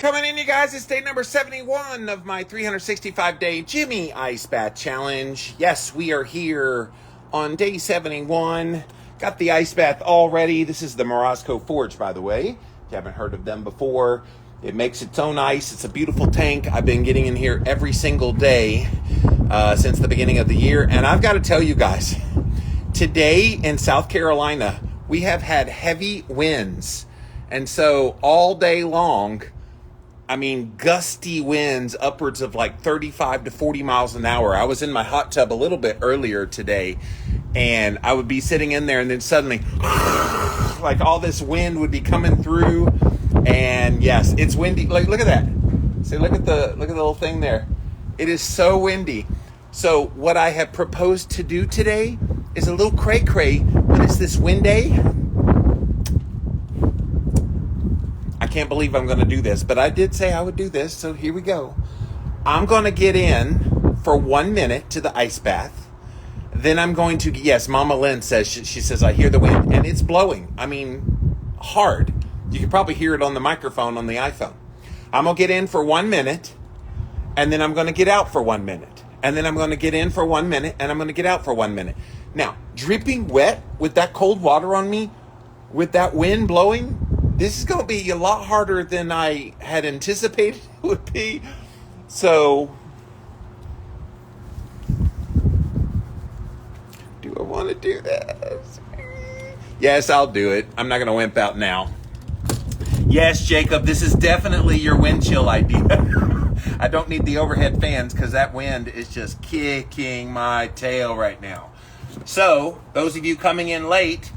Coming in, you guys, it's day number 71 of my 365-day Jimmy Ice Bath Challenge. Yes, we are here on day 71. Got the ice bath all ready. This is the Morosco Forge, by the way. If you haven't heard of them before, it makes its own ice. It's a beautiful tank. I've been getting in here every single day since the beginning of the year. And I've got to tell you guys, today in South Carolina, we have had heavy winds. And so all day long, gusty winds upwards of like 35 to 40 miles an hour. I was in my hot tub a little bit earlier today, and I would be sitting in there, and then suddenly, like all this wind would be coming through. And yes, it's windy. Like, look at that. See, look at the little thing there. It is so windy. So what I have proposed to do today is a little cray-cray when it's this wind day. I can't believe I'm going to do this, but I did say I would do this, so here we go. I'm going to get in for 1 minute to the ice bath. Then I'm going to, yes, Mama Lynn says, she says, I hear the wind, and it's blowing. Hard. You can probably hear it on the microphone on the iPhone. I'm going to get in for 1 minute, and then I'm going to get out for 1 minute. And then I'm going to get in for 1 minute, and I'm going to get out for 1 minute. Now, dripping wet with that cold water on me, with that wind blowing, this is going to be a lot harder than I had anticipated it would be. So, do I want to do this? Yes, I'll do it. I'm not going to wimp out now. Yes, Jacob, this is definitely your wind chill idea. I don't need the overhead fans because that wind is just kicking my tail right now. So, those of you coming in late,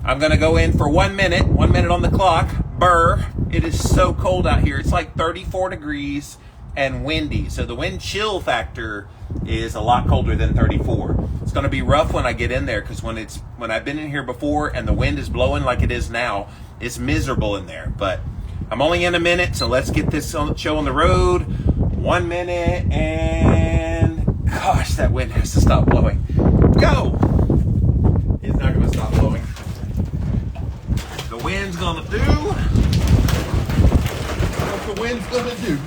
I'm going to go in for 1 minute, 1 minute on the clock. Burr, it is so cold out here. It's like 34 degrees and windy. So the wind chill factor is a lot colder than 34. It's going to be rough when I get in there because when I've been in here before and the wind is blowing like it is now, it's miserable in there. But I'm only in a minute, so let's get this show on the road. 1 minute, and gosh, that wind has to stop blowing. Go! It's not going to stop blowing. The wind's gonna do what the wind's gonna do.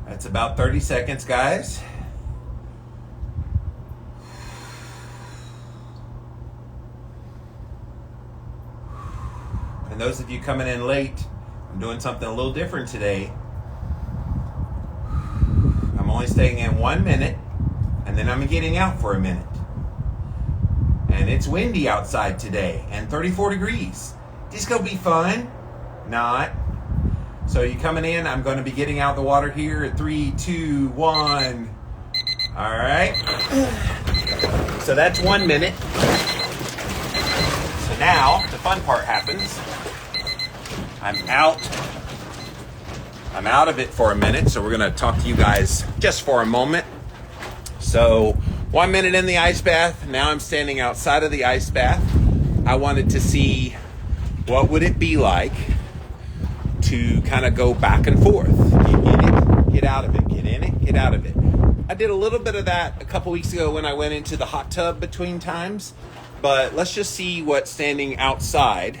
That's about 30 seconds, guys. And those of you coming in late, I'm doing something a little different today. I'm only staying in 1 minute, and then I'm getting out for a minute. And it's windy outside today, and 34 degrees. This gonna be fun. Not. So you coming in, I'm gonna be getting out the water here at 3, 2, 1. All right. So that's 1 minute. So now, the fun part happens. I'm out of it for a minute, so we're going to talk to you guys just for a moment. So 1 minute in the ice bath. Now I'm standing outside of the ice bath. I wanted to see what would it be like to kind of go back and forth. Get in it, get out of it, get in it, get out of it. I did a little bit of that a couple weeks ago when I went into the hot tub between times, but let's just see what standing outside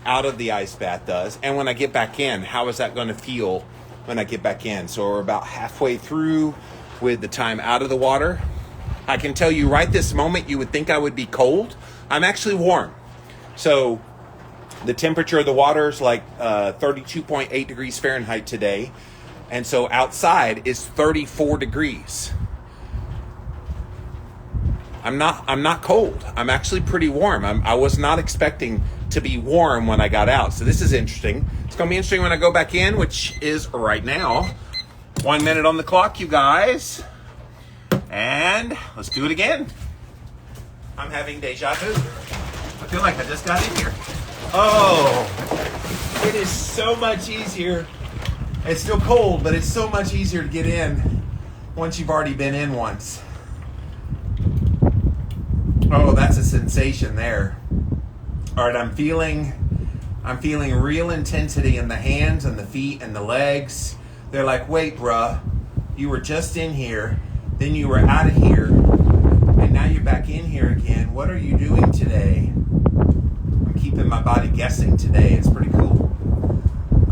out of the ice bath does, and when I get back in, how is that going to feel when I get back in? So we're about halfway through with the time out of the water. I can tell you right this moment, you would think I would be cold. I'm actually warm. So the temperature of the water is like 32.8 degrees Fahrenheit today, and so outside is 34 degrees. I'm not cold. I'm actually pretty warm. I was not expecting to be warm when I got out. So this is interesting. It's going to be interesting when I go back in, which is right now. 1 minute on the clock, you guys. And let's do it again. I'm having deja vu. I feel like I just got in here. Oh, it is so much easier. It's still cold, but it's so much easier to get in once you've already been in once. Oh, that's a sensation there. All right, I'm feeling I'm feeling real intensity in the hands and the feet and the legs. They're like, wait, bruh, you were just in here, then you were out of here, and now you're back in here again. What are you doing today? I'm keeping my body guessing today. It's pretty cool.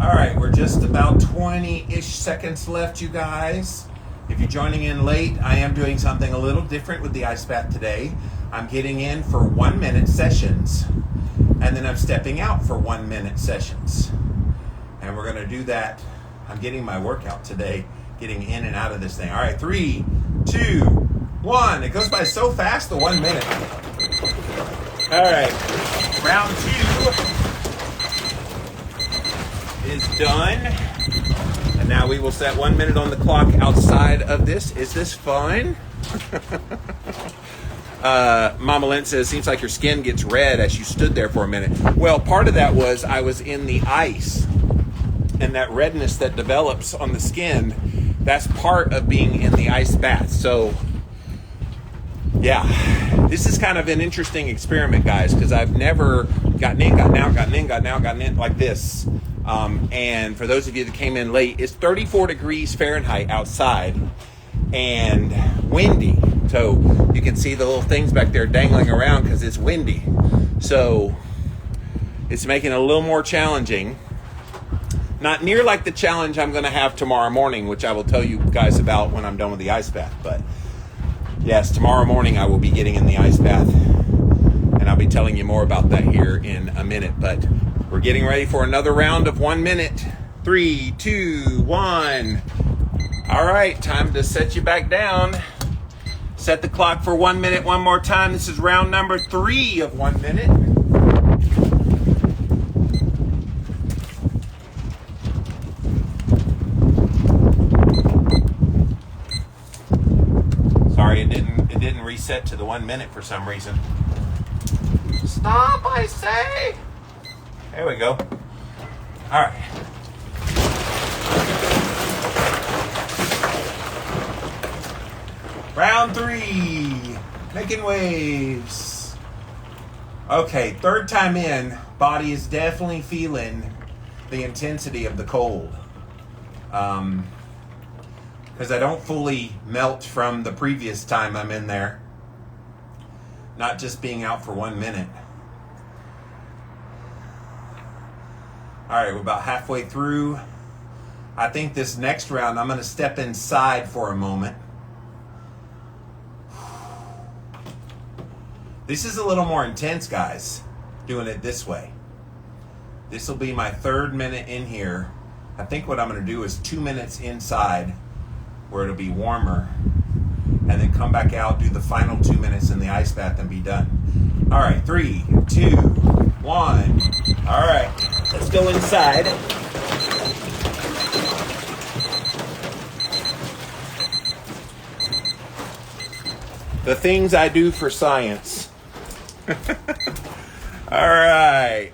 All right, we're just about 20-ish seconds left, you guys. If you're joining in late, I am doing something a little different with the ice bath today. I'm getting in for 1 minute sessions, and then I'm stepping out for 1 minute sessions. And we're gonna do that. I'm getting my workout today, getting in and out of this thing. All right, 3, 2, 1. It goes by so fast, the 1 minute. All right, round 2 is done. And now we will set 1 minute on the clock outside of this. Is this fun? Mama Lynn says, seems like your skin gets red as you stood there for a minute. Well, part of that was I was in the ice, and that redness that develops on the skin, that's part of being in the ice bath. So, yeah, this is kind of an interesting experiment, guys, because I've never gotten in, gotten out, gotten in, gotten out, gotten in like this. And for those of you that came in late, it's 34 degrees Fahrenheit outside and windy. So you can see the little things back there dangling around because it's windy. So it's making it a little more challenging. Not near like the challenge I'm going to have tomorrow morning, which I will tell you guys about when I'm done with the ice bath. But yes, tomorrow morning I will be getting in the ice bath, and I'll be telling you more about that here in a minute. But we're getting ready for another round of 1 minute. 3, 2, 1. All right, time to set you back down. Set the clock for 1 minute one more time. This is round number 3 of 1 minute. Sorry, it didn't reset to the 1 minute for some reason. Stop, I say. There we go. All right. Round 3, making waves. Okay, third time in, body is definitely feeling the intensity of the cold. Because I don't fully melt from the previous time I'm in there. Not just being out for 1 minute. All right, we're about halfway through. I think this next round, I'm going to step inside for a moment. This is a little more intense, guys, doing it this way. This will be my 3rd minute in here. I think what I'm going to do is 2 minutes inside where it'll be warmer, and then come back out, do the final 2 minutes in the ice bath, and be done. All right, 3, 2, 1. All right, let's go inside. The things I do for science. All right.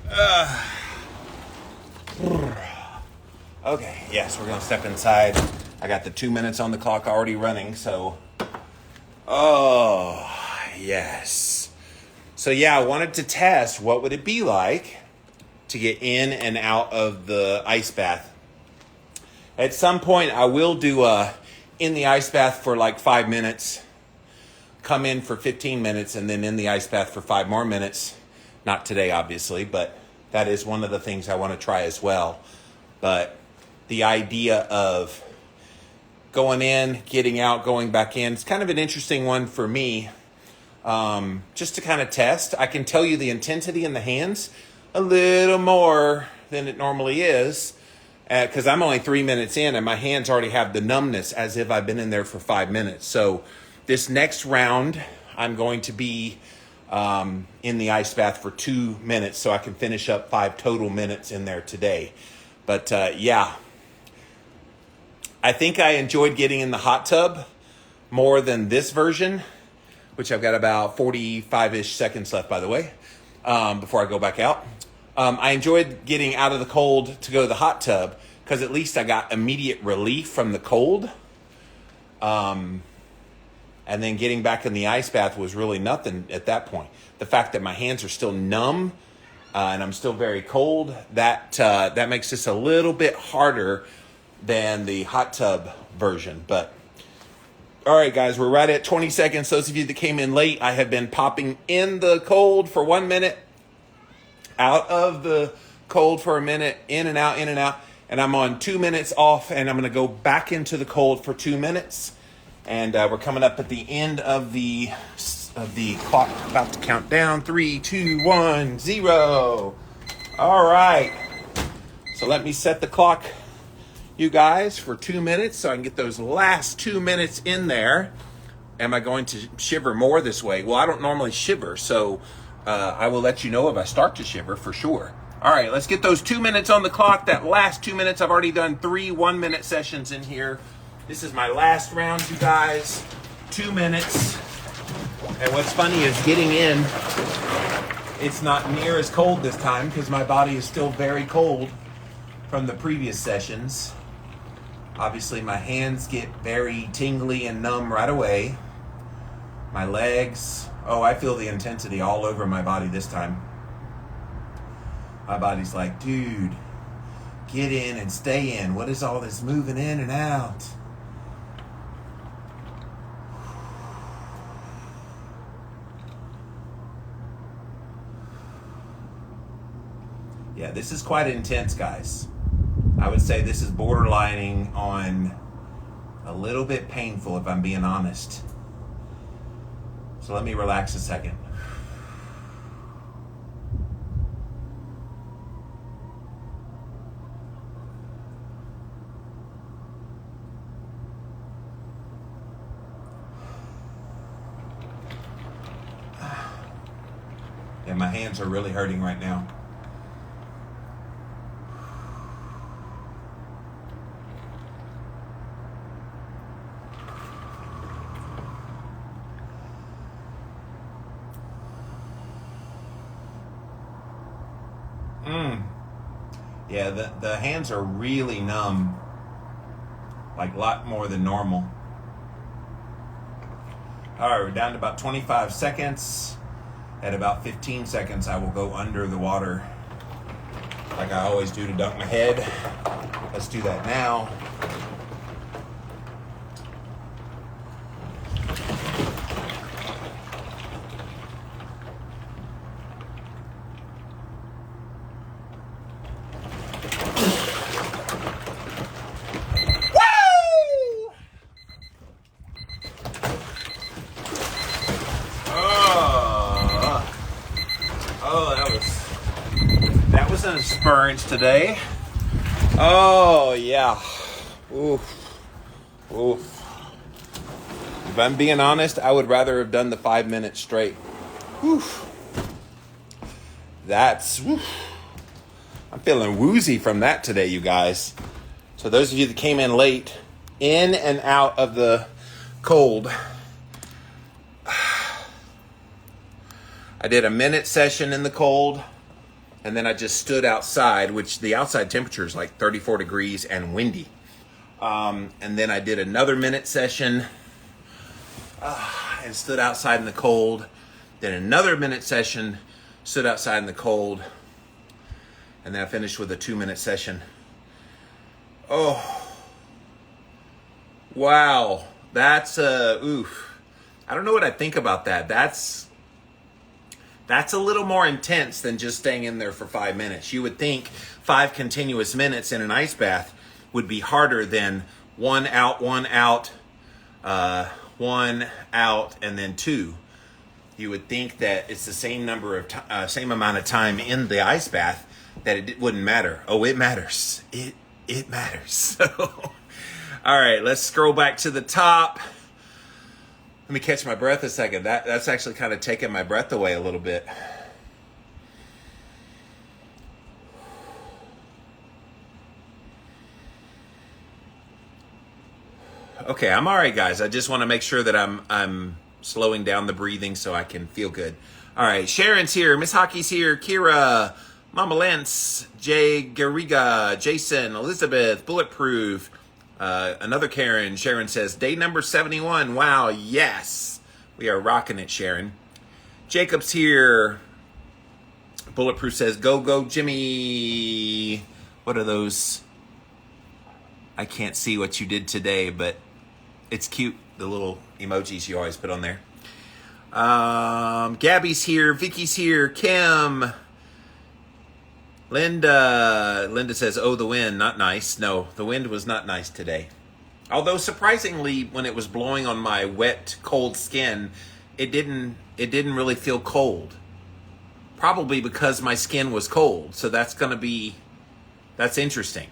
Okay, yes, we're going to step inside. I got the 2 minutes on the clock already running, so. Oh, yes. So, yeah, I wanted to test what would it be like to get in and out of the ice bath. At some point, I will do in the ice bath for like 5 minutes. Come in for 15 minutes and then in the ice bath for 5 more minutes. Not today, obviously, but that is one of the things I want to try as well. But the idea of going in, getting out, going back in, it's kind of an interesting one for me. Just to kind of test. I can tell you the intensity in the hands a little more than it normally is, because I'm only 3 minutes in and my hands already have the numbness as if I've been in there for 5 minutes. So this next round, I'm going to be in the ice bath for 2 minutes so I can finish up 5 total minutes in there today. But yeah, I think I enjoyed getting in the hot tub more than this version, which I've got about 45-ish seconds left, by the way, before I go back out. I enjoyed getting out of the cold to go to the hot tub because at least I got immediate relief from the cold. And then getting back in the ice bath was really nothing at that point. The fact that my hands are still numb and I'm still very cold. That makes this a little bit harder than the hot tub version. But all right, guys, we're right at 20 seconds. Those of you that came in late, I have been popping in the cold for 1 minute, out of the cold for a minute, in and out, and I'm on 2 minutes off, and I'm going to go back into the cold for 2 minutes, and we're coming up at the end of the clock, about to count down. 3, 2, 1, 0. All right, so let me set the clock, you guys, for 2 minutes so I can get those last 2 minutes in there. Am I going to shiver more this way? Well, I don't normally shiver, so I will let you know if I start to shiver for sure. All right, let's get those 2 minutes on the clock. That last 2 minutes, I've already done 3 1-minute sessions in here. This is my last round, you guys. 2 minutes. And what's funny is getting in, it's not near as cold this time because my body is still very cold from the previous sessions. Obviously, my hands get very tingly and numb right away. My legs, I feel the intensity all over my body this time. My body's like, dude, get in and stay in. What is all this moving in and out? Yeah, this is quite intense, guys. I would say this is borderlining on a little bit painful, if I'm being honest. So let me relax a second. Yeah, my hands are really hurting right now. Yeah, the hands are really numb, like a lot more than normal. All right, we're down to about 25 seconds. At about 15 seconds, I will go under the water like I always do to dunk my head. Let's do that now. An experience today. Oh yeah. Oof. If I'm being honest, I would rather have done the 5 minutes straight. Oof. I'm feeling woozy from that today, you guys. So those of you that came in late, in and out of the cold, I did a minute session in the cold. And then I just stood outside, which the outside temperature is like 34 degrees and windy. And then I did another minute session and stood outside in the cold. Then another minute session, stood outside in the cold. And then I finished with a 2-minute session. Oh, wow. That's oof. I don't know what I think about that. That's a little more intense than just staying in there for 5 minutes. You would think 5 continuous minutes in an ice bath would be harder than 1 out, 1 out, 1 out, and then 2. You would think that it's the same number of same amount of time in the ice bath that it wouldn't matter. Oh, it matters. It matters. So, all right, let's scroll back to the top. Let me catch my breath a second. That's actually kind of taking my breath away a little bit. Okay, I'm all right, guys. I just want to make sure that I'm slowing down the breathing so I can feel good. All right, Sharon's here, Miss Hockey's here, Kira, Mama Lance, Jay Garriga, Jason, Elizabeth, Bulletproof. Another Karen. Sharon says, day number 71. Wow, yes. We are rocking it, Sharon. Jacob's here. Bulletproof says, go, go, Jimmy. What are those? I can't see what you did today, but it's cute. The little emojis you always put on there. Gabby's here. Vicky's here. Kim. Linda says, oh, the wind, not nice. No, the wind was not nice today. Although surprisingly, when it was blowing on my wet, cold skin, it didn't really feel cold. Probably because my skin was cold. So that's interesting.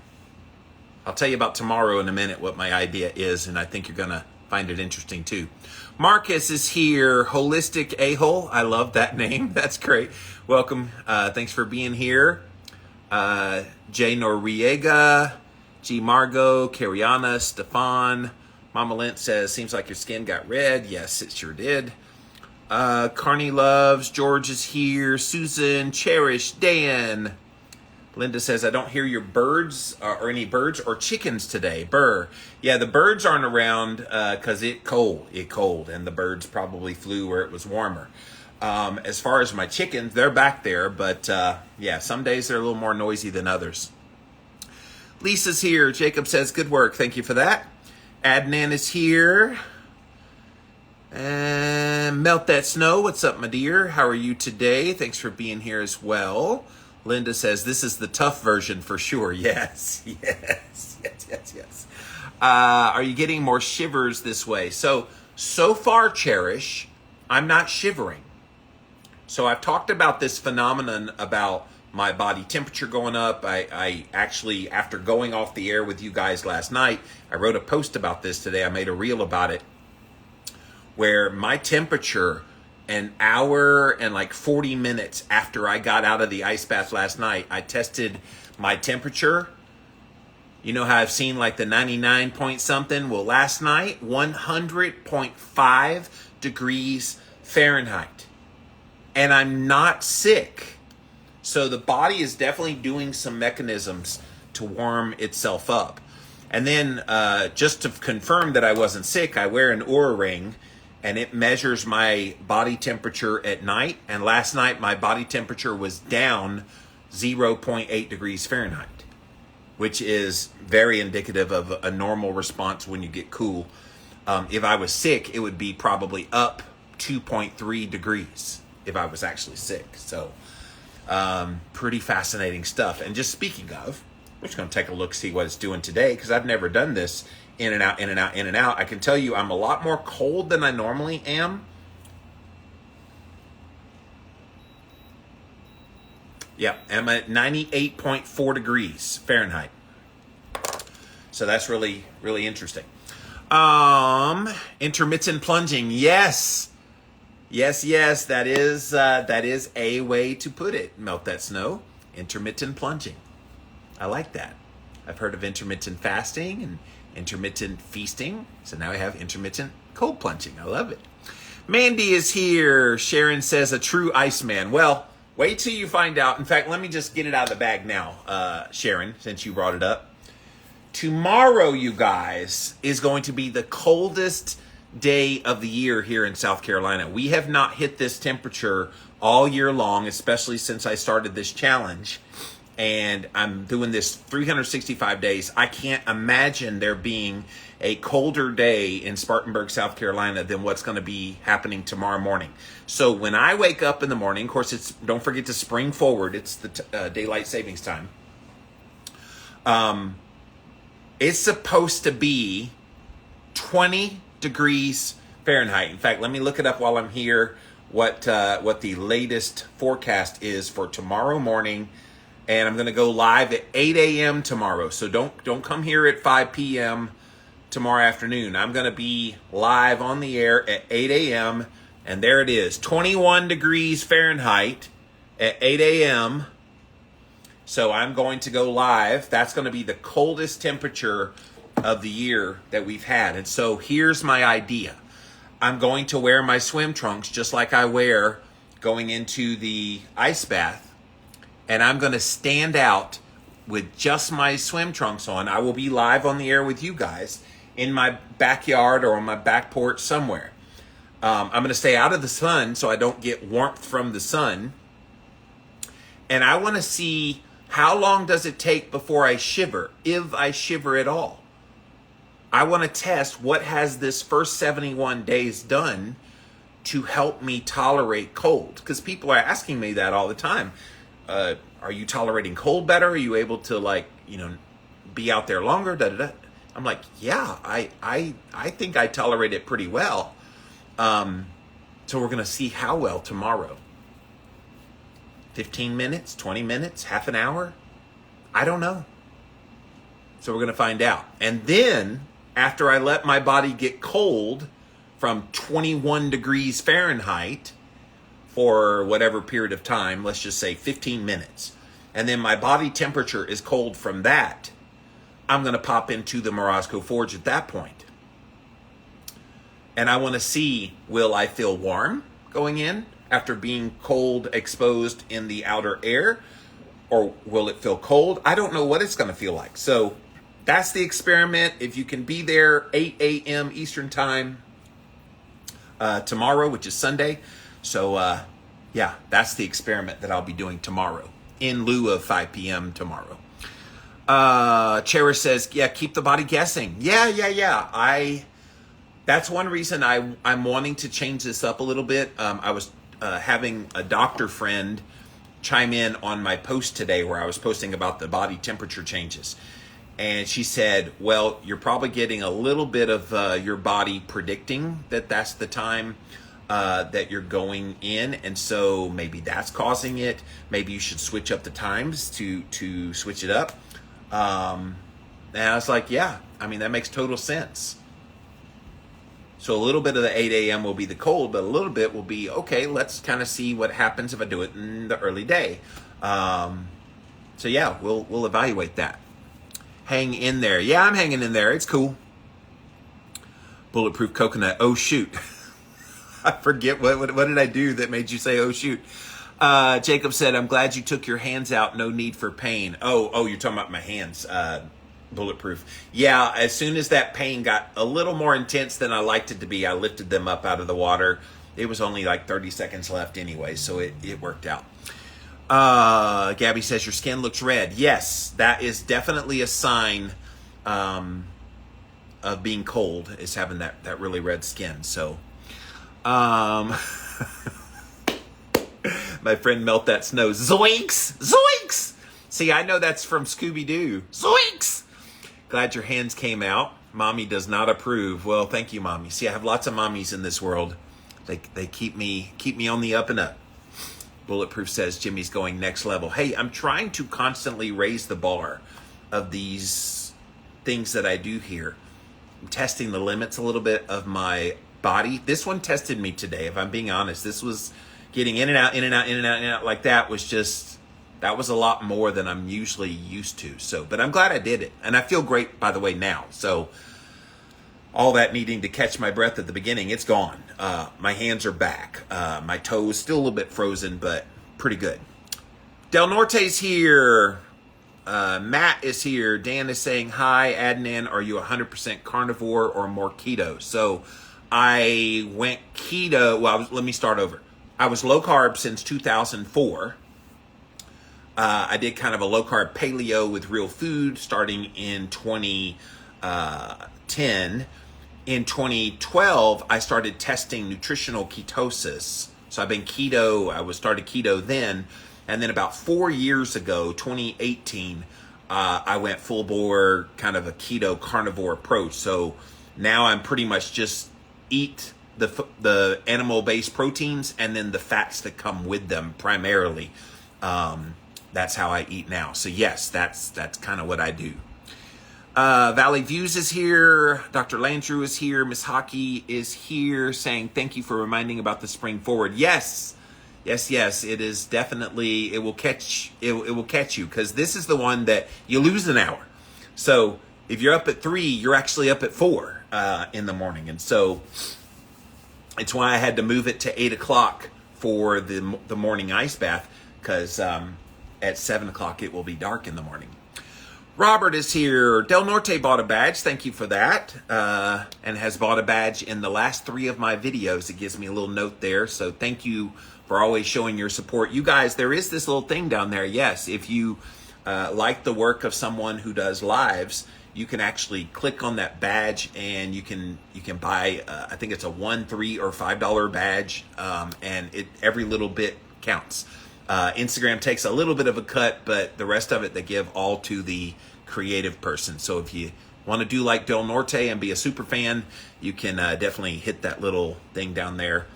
I'll tell you about tomorrow in a minute what my idea is, and I think you're going to find it interesting too. Marcus is here. Holistic A-hole. I love that name. That's great. Welcome. Thanks for being here. Jay Noriega, G. Margot, Cariana, Stefan. Mama Lent says, seems like your skin got red. Yes, it sure did. Carney loves. George is here. Susan, Cherish, Dan. Linda says, I don't hear your birds or any birds or chickens today. Burr. Yeah, the birds aren't around because it cold, and the birds probably flew where it was warmer. As far as my chickens, they're back there, but yeah, some days they're a little more noisy than others. Lisa's here. Jacob says, good work. Thank you for that. Adnan is here. And Melt That Snow. What's up, my dear? How are you today? Thanks for being here as well. Linda says, this is the tough version for sure. Yes. Are you getting more shivers this way? So far, Cherish, I'm not shivering. So I've talked about this phenomenon about my body temperature going up. I actually, after going off the air with you guys last night, I wrote a post about this today. I made a reel about it where my temperature an hour and like 40 minutes after I got out of the ice bath last night, I tested my temperature. You know how I've seen like the 99 point something? Well, last night, 100.5 degrees Fahrenheit. And I'm not sick. So the body is definitely doing some mechanisms to warm itself up. And then just to confirm that I wasn't sick, I wear an Oura ring, and it measures my body temperature at night. And last night, my body temperature was down 0.8 degrees Fahrenheit, which is very indicative of a normal response when you get cool. If I was sick, it would be probably up 2.3 degrees if I was actually sick. So pretty fascinating stuff. And just speaking of, we're just going to take a look, see what it's doing today, because I've never done this. In and out, in and out, in and out. I can tell you I'm a lot more cold than I normally am. Yeah, I'm at 98.4 degrees Fahrenheit. So that's really, really interesting. Intermittent plunging. Yes, that is a way to put it. Melt That Snow. Intermittent plunging. I like that. I've heard of intermittent fasting and intermittent feasting. So now I have intermittent cold plunging. I love it. Mandy is here. Sharon says, a true Iceman. Well, wait till you find out. In fact, let me just get it out of the bag now, Sharon, since you brought it up. Tomorrow, you guys, is going to be the coldest day of the year here in South Carolina. We have not hit this temperature all year long, especially since I started this challenge. And I'm doing this 365 days. I can't imagine there being a colder day in Spartanburg, South Carolina than what's going to be happening tomorrow morning. So when I wake up in the morning, of course, don't forget to spring forward. It's the daylight savings time. It's supposed to be 20 degrees Fahrenheit. In fact, let me look it up while I'm here, what the latest forecast is for tomorrow morning. And I'm going to go live at 8 a.m. tomorrow. So don't come here at 5 p.m. tomorrow afternoon. I'm going to be live on the air at 8 a.m. And there it is, 21 degrees Fahrenheit at 8 a.m. So I'm going to go live. That's going to be the coldest temperature of the year that we've had. And so here's my idea. I'm going to wear my swim trunks just like I wear going into the ice bath. And I'm going to stand out with just my swim trunks on. I will be live on the air with you guys in my backyard or on my back porch somewhere. I'm going to stay out of the sun so I don't get warmth from the sun. And I want to see how long does it take before I shiver, if I shiver at all. I want to test what has this first 71 days done to help me tolerate cold. Because people are asking me that all the time. Are you tolerating cold better? Are you able to, like, be out there longer? Da, da, da. I'm like, yeah, I think I tolerate it pretty well. So we're going to see how well tomorrow. 15 minutes, 20 minutes, half an hour? I don't know. So we're going to find out. And then, after I let my body get cold from 21 degrees Fahrenheit for whatever period of time, let's just say 15 minutes, and then my body temperature is cold from that, I'm going to pop into the Morozco Forge at that point. And I want to see, will I feel warm going in after being cold exposed in the outer air? Or will it feel cold? I don't know what it's going to feel like. So that's the experiment. If you can be there 8 a.m. Eastern time tomorrow, which is Sunday. So yeah, that's the experiment that I'll be doing tomorrow in lieu of 5 p.m. tomorrow. Cherish says, yeah, keep the body guessing. Yeah. That's one reason I'm wanting to change this up a little bit. I was having a doctor friend chime in on my post today where I was posting about the body temperature changes. And she said, well, you're probably getting a little bit of your body predicting that that's the time that you're going in. And so maybe that's causing it. Maybe you should switch up the times to switch it up. And I was like, yeah, I mean, that makes total sense. So a little bit of the 8 a.m. will be the cold, but a little bit will be, okay, let's kind of see what happens if I do it in the early day. So yeah, we'll evaluate that. Hang in there. Yeah, I'm hanging in there. It's cool. Bulletproof coconut. Oh, shoot. I forget what did I do that made you say, oh, shoot. Jacob said, I'm glad you took your hands out. No need for pain. Oh, you're talking about my hands. Bulletproof. Yeah, as soon as that pain got a little more intense than I liked it to be, I lifted them up out of the water. It was only like 30 seconds left anyway, so it worked out. Gabby says, your skin looks red. Yes, that is definitely a sign of being cold, is having that really red skin. So, my friend Melt That Snow. Zoinks! Zoinks! See, I know that's from Scooby-Doo. Zoinks! Glad your hands came out. Mommy does not approve. Well, thank you, Mommy. See, I have lots of mommies in this world. They keep me on the up and up. Bulletproof says Jimmy's going next level. Hey, I'm trying to constantly raise the bar of these things that I do here. I'm testing the limits a little bit of my body. This one tested me today, if I'm being honest. This was getting in and out like that was just... That was a lot more than I'm usually used to. So, but I'm glad I did it. And I feel great, by the way, now. So all that needing to catch my breath at the beginning, it's gone. My hands are back. My toes still a little bit frozen, but pretty good. Del Norte's here. Matt is here. Dan is saying, hi, Adnan, are you 100% carnivore or more keto? So I went keto. Well, let me start over. I was low carb since 2004. I did kind of a low-carb paleo with real food starting in 2010. In 2012, I started testing nutritional ketosis. So I've been keto. I started keto then. And then about 4 years ago, 2018, I went full bore, kind of a keto carnivore approach. So now I'm pretty much just eat the animal-based proteins and then the fats that come with them primarily. That's how I eat now. So yes, that's kind of what I do. Valley Views is here. Dr. Landrew is here. Miss Hockey is here saying, thank you for reminding about the spring forward. Yes. It is definitely, it will catch you because this is the one that you lose an hour. So if you're up at 3, you're actually up at 4 in the morning. And so it's why I had to move it to 8 o'clock for the morning ice bath because, at 7 o'clock, it will be dark in the morning. Robert is here. Del Norte bought a badge. Thank you for that. And has bought a badge in the last 3 of my videos. It gives me a little note there. So thank you for always showing your support. You guys, there is this little thing down there. Yes, if you like the work of someone who does lives, you can actually click on that badge and you can buy, I think it's a $1, $3, or $5 badge, and every little bit counts. Instagram takes a little bit of a cut, but the rest of it they give all to the creative person. So if you want to do like Del Norte and be a super fan, you can definitely hit that little thing down there.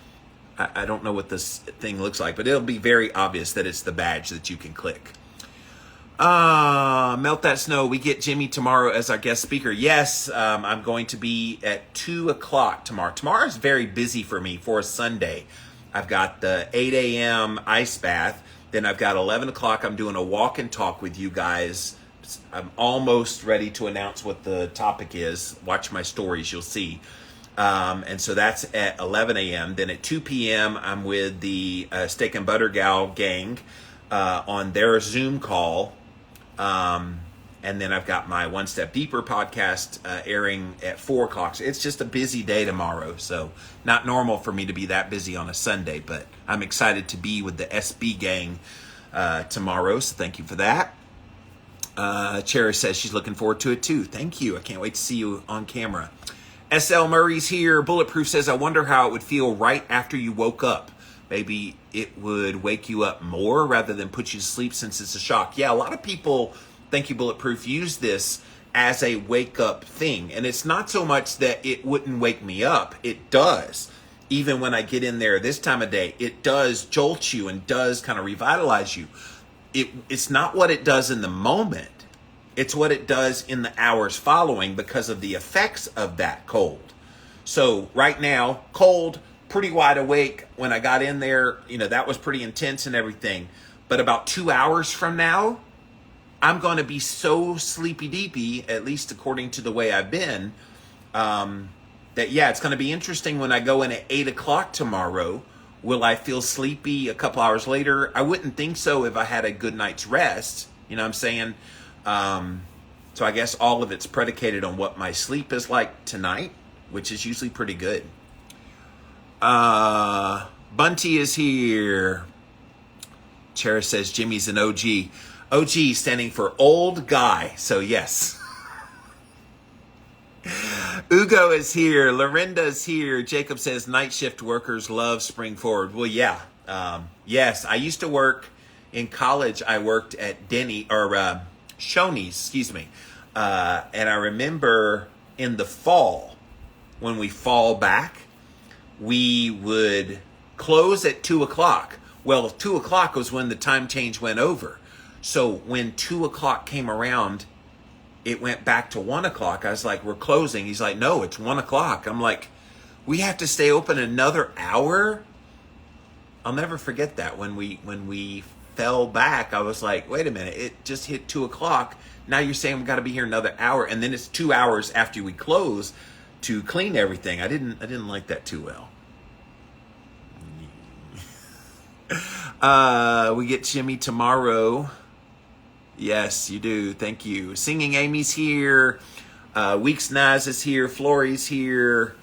I don't know what this thing looks like, but it'll be very obvious that it's the badge that you can click. Melt that snow. We get Jimmy tomorrow as our guest speaker. Yes, I'm going to be at 2 o'clock tomorrow. Tomorrow is very busy for me for a Sunday. I've got the 8 a.m. ice bath. Then I've got 11 o'clock. I'm doing a walk and talk with you guys. I'm almost ready to announce what the topic is. Watch my stories, you'll see. And so that's at 11 a.m. Then at 2 p.m., I'm with the Steak and Butter Gal gang on their Zoom call. And then I've got my One Step Deeper podcast airing at 4 o'clock. So it's just a busy day tomorrow. So not normal for me to be that busy on a Sunday, but I'm excited to be with the SB gang tomorrow. So thank you for that. Cherry says she's looking forward to it too. Thank you. I can't wait to see you on camera. SL Murray's here. Bulletproof says, I wonder how it would feel right after you woke up. Maybe it would wake you up more rather than put you to sleep since it's a shock. Yeah, a lot of people, thank you, Bulletproof, use this as a wake up thing. And it's not so much that it wouldn't wake me up. It does. Even when I get in there this time of day, it does jolt you and does kind of revitalize you. It's not what it does in the moment. It's what it does in the hours following because of the effects of that cold. So right now, cold, pretty wide awake. When I got in there, that was pretty intense and everything. But about 2 hours from now, I'm going to be so sleepy deepy, at least according to the way I've been, that it's going to be interesting when I go in at 8 o'clock tomorrow. Will I feel sleepy a couple hours later? I wouldn't think so if I had a good night's rest. You know what I'm saying? So I guess all of it's predicated on what my sleep is like tonight, which is usually pretty good. Bunty is here. Cherish says Jimmy's an OG. OG standing for old guy. So yes. Ugo is here. Lorinda is here. Jacob says night shift workers love spring forward. Well, yeah. Yes, I used to work in college. I worked at Shoney's, excuse me. And I remember in the fall, when we fall back, we would close at 2 o'clock. Well, 2 o'clock was when the time change went over. So when 2 o'clock came around, it went back to 1 o'clock. I was like, we're closing. He's like, no, it's 1 o'clock. I'm like, we have to stay open another hour? I'll never forget that. When we fell back, I was like, wait a minute, it just hit 2 o'clock. Now you're saying we got to be here another hour, and then it's 2 hours after we close to clean everything. I didn't like that too well. We get Jimmy tomorrow. Yes, you do. Thank you. Singing Amy's here. Weeks Naz is here. Flory's here.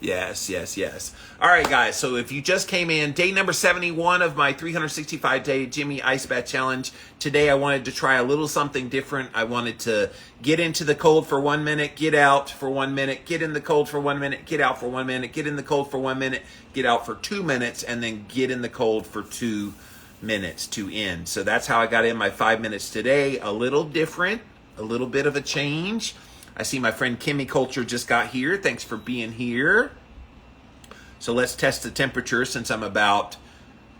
Yes. All right, guys. So if you just came in, day number 71 of my 365-day Jimmy Ice Bath Challenge. Today, I wanted to try a little something different. I wanted to get into the cold for 1 minute, get out for 1 minute, get in the cold for 1 minute, get out for 1 minute, get in the cold for 1 minute, get out for 2 minutes, and then get in the cold for 2 minutes to end. So that's how I got in my 5 minutes today. A little different, a little bit of a change. I see my friend Kimmy Culture just got here. Thanks for being here. So let's test the temperature since I'm about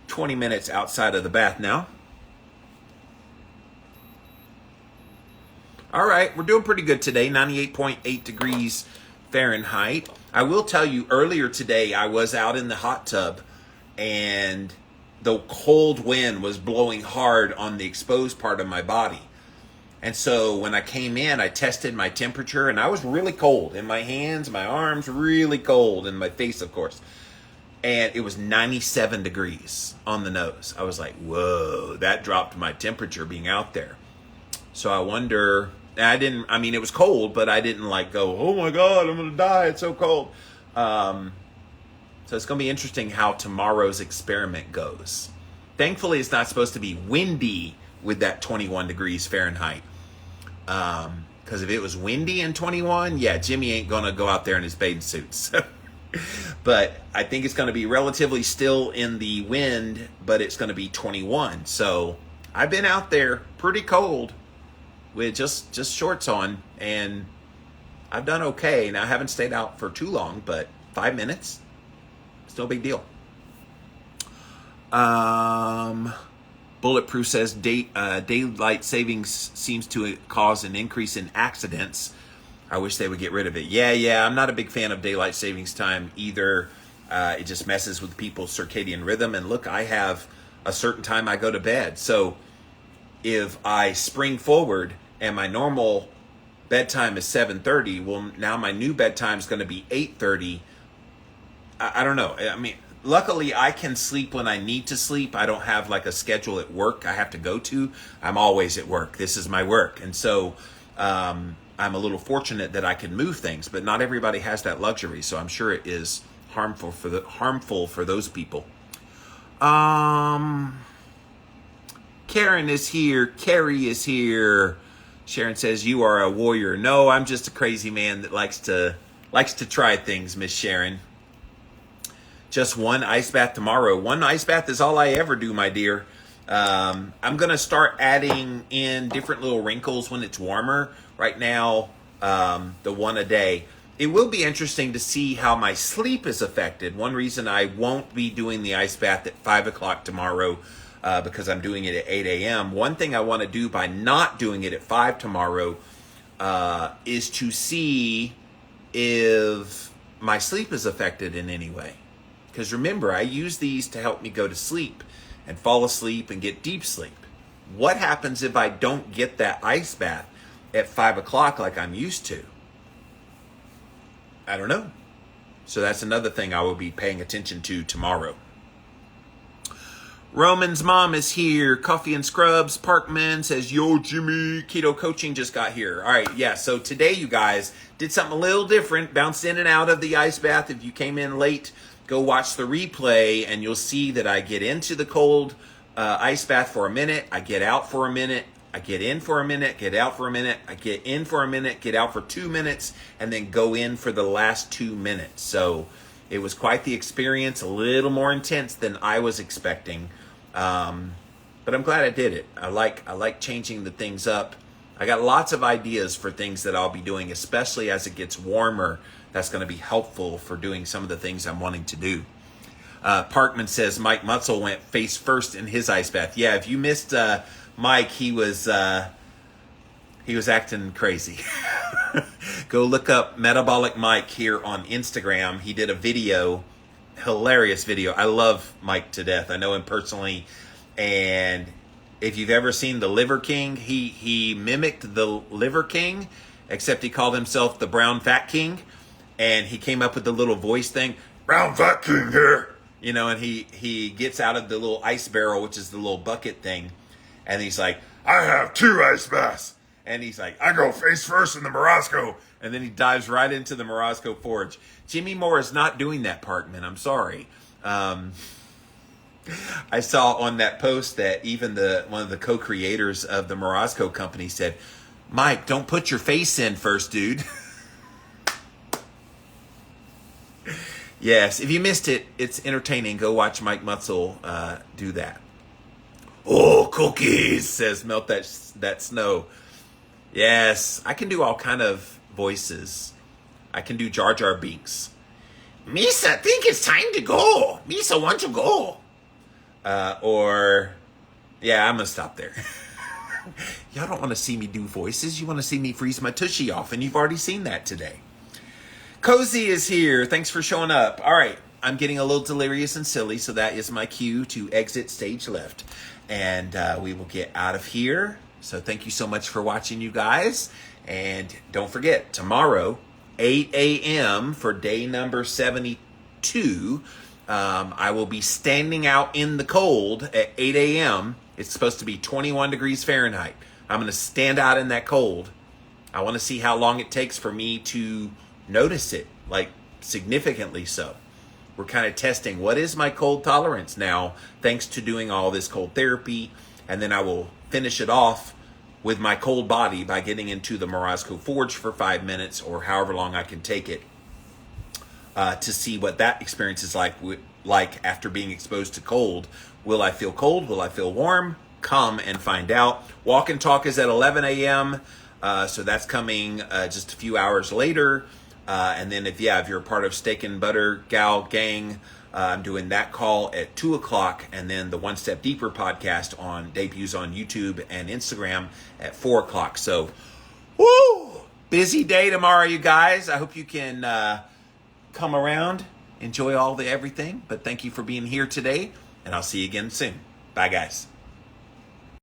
20 minutes outside of the bath now. All right, we're doing pretty good today, 98.8 degrees Fahrenheit. I will tell you, earlier today, I was out in the hot tub and the cold wind was blowing hard on the exposed part of my body. And so when I came in, I tested my temperature, and I was really cold in my hands, my arms, really cold, and my face, of course. And it was 97 degrees on the nose. I was like, whoa, that dropped my temperature being out there. So I wonder, it was cold, but I didn't like go, oh my God, I'm going to die, it's so cold. So it's going to be interesting how tomorrow's experiment goes. Thankfully, it's not supposed to be windy with that 21 degrees Fahrenheit. Because if it was windy and 21, yeah, Jimmy ain't going to go out there in his bathing suits. But I think it's going to be relatively still in the wind, but it's going to be 21. So I've been out there pretty cold with just shorts on, and I've done okay. Now, I haven't stayed out for too long, but 5 minutes, it's no big deal. Bulletproof says daylight savings seems to cause an increase in accidents. I wish they would get rid of it. Yeah, I'm not a big fan of daylight savings time either. It just messes with people's circadian rhythm. And look, I have a certain time I go to bed. So if I spring forward and my normal bedtime is 7:30, well, now my new bedtime is going to be 8:30. I don't know. I mean, luckily I can sleep when I need to sleep. I don't have like a schedule at work I have to go to. I'm always at work. This is my work. And so I'm a little fortunate that I can move things, but not everybody has that luxury. So I'm sure it is harmful for those people. Karen is here. Carrie is here. Sharon says, you are a warrior. No, I'm just a crazy man that likes to try things, Miss Sharon. Just one ice bath tomorrow. One ice bath is all I ever do, my dear. I'm going to start adding in different little wrinkles when it's warmer. Right now, the one a day. It will be interesting to see how my sleep is affected. One reason I won't be doing the ice bath at 5 o'clock tomorrow because I'm doing it at 8 a.m. One thing I want to do by not doing it at 5 tomorrow is to see if my sleep is affected in any way. Because remember, I use these to help me go to sleep and fall asleep and get deep sleep. What happens if I don't get that ice bath at 5 o'clock like I'm used to? I don't know. So that's another thing I will be paying attention to tomorrow. Roman's mom is here. Coffee and Scrubs. Parkman says, yo, Jimmy, keto coaching just got here. All right, yeah, so today, you guys, did something a little different. Bounced in and out of the ice bath. If you came in late, go watch the replay, and you'll see that I get into the cold ice bath for a minute. I get out for a minute. I get in for a minute, get out for a minute. I get in for a minute, get out for 2 minutes, and then go in for the last 2 minutes. So it was quite the experience, a little more intense than I was expecting. But I'm glad I did it. I like changing the things up. I got lots of ideas for things that I'll be doing, especially as it gets warmer. That's going to be helpful for doing some of the things I'm wanting to do. Parkman says Mike Mutzel went face first in his ice bath. Yeah, if you missed Mike, he was acting crazy. Go look up Metabolic Mike here on Instagram. He did a video, hilarious video. I love Mike to death. I know him personally, and if you've ever seen the Liver King, he mimicked the Liver King, except he called himself the Brown Fat King, and he came up with the little voice thing, Brown Fat King here, you know, and he gets out of the little ice barrel, which is the little bucket thing. And he's like, I have 2 ice baths. And he's like, I go face first in the Morosco. And then he dives right into the Morosco Forge. Jimmy Moore is not doing that, Parkman. I'm sorry. I saw on that post that even one of the co-creators of the Morosco company said, Mike, don't put your face in first, dude. Yes, if you missed it, it's entertaining. Go watch Mike Mutzel do that. Oh, cookies, says Melt that snow. Yes, I can do all kind of voices. I can do Jar Jar Binks. Misa, think it's time to go. Misa, want to go? Yeah, I'm going to stop there. Y'all don't want to see me do voices. You want to see me freeze my tushy off, and you've already seen that today. Cozy is here. Thanks for showing up. All right, I'm getting a little delirious and silly, so that is my cue to exit stage left. And we will get out of here. So thank you so much for watching, you guys. And don't forget, tomorrow, 8 a.m. for day number 72, I will be standing out in the cold at 8 a.m. It's supposed to be 21 degrees Fahrenheit. I'm going to stand out in that cold. I want to see how long it takes for me to notice it. Like, significantly so. We're kind of testing what is my cold tolerance now, thanks to doing all this cold therapy. And then I will finish it off with my cold body by getting into the Morozco Forge for 5 minutes or however long I can take it to see what that experience is like after being exposed to cold. Will I feel cold? Will I feel warm? Come and find out. Walk and Talk is at 11 a.m., so that's coming just a few hours later. And then if you're a part of Steak and Butter Gal Gang, I'm doing that call at 2 o'clock, and then the One Step Deeper podcast debuts on YouTube and Instagram at 4 o'clock. So, woo! Busy day tomorrow, you guys. I hope you can come around, enjoy everything. But thank you for being here today, and I'll see you again soon. Bye, guys.